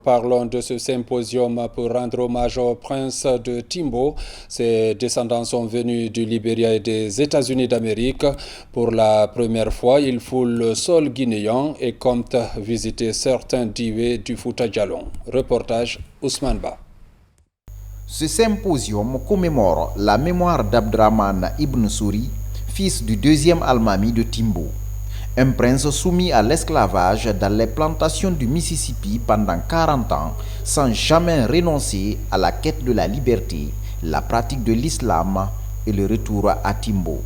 Parlons de ce symposium pour rendre hommage au prince de Timbo. Ses descendants sont venus du Libéria et des États-Unis d'Amérique. Pour la première fois, ils foulent le sol guinéen et comptent visiter certains divés du Fouta Djallon. Reportage Ousmane Ba. Ce symposium commémore la mémoire d'Abdraman Ibn Souri, fils du deuxième Almami de Timbo. Un prince soumis à l'esclavage dans les plantations du Mississippi pendant 40 ans, sans jamais renoncer à la quête de la liberté, la pratique de l'islam et le retour à Timbo.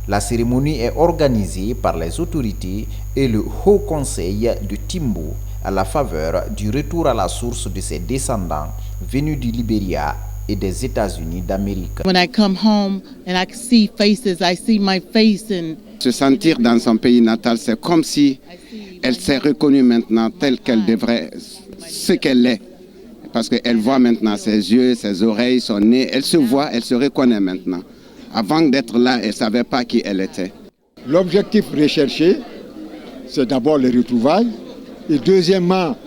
La cérémonie est organisée par les autorités et le Haut Conseil de Timbo à la faveur du retour à la source de ses descendants venus du Libéria et des États-Unis d'Amérique. When I come home and I see faces, I see my face and se sentir dans son pays natal, c'est comme si elle s'est reconnue maintenant telle qu'elle devrait, ce qu'elle est. Parce qu'elle voit maintenant ses yeux, ses oreilles, son nez, elle se voit, elle se reconnaît maintenant. Avant d'être là, elle ne savait pas qui elle était. L'objectif recherché, c'est d'abord les retrouvailles et deuxièmement,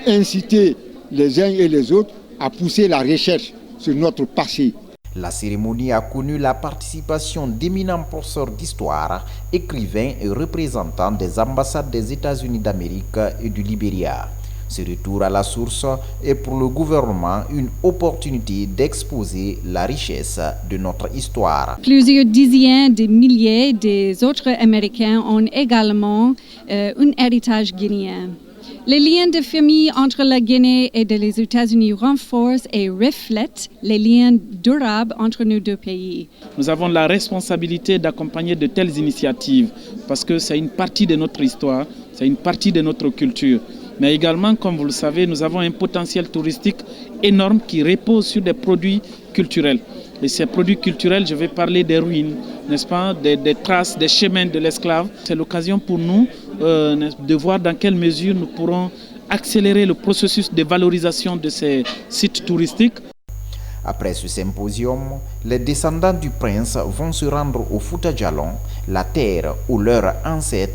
inciter les uns et les autres à pousser la recherche sur notre passé. La cérémonie a connu la participation d'éminents professeurs d'histoire, écrivains et représentants des ambassades des États-Unis d'Amérique et du Libéria. Ce retour à la source est pour le gouvernement une opportunité d'exposer la richesse de notre histoire. Plusieurs dizaines de milliers des autres Américains ont également un héritage guinéen. Les liens de famille entre la Guinée et les États-Unis renforcent et reflètent les liens durables entre nos deux pays. Nous avons la responsabilité d'accompagner de telles initiatives parce que c'est une partie de notre histoire, c'est une partie de notre culture. Mais également, comme vous le savez, nous avons un potentiel touristique énorme qui repose sur des produits culturels. Et ces produits culturels, je vais parler des ruines, n'est-ce pas, des traces, des chemins de l'esclave. C'est l'occasion pour nous de voir dans quelle mesure nous pourrons accélérer le processus de valorisation de ces sites touristiques. Après ce symposium, les descendants du prince vont se rendre au Fouta Djallon, la terre où leurs ancêtres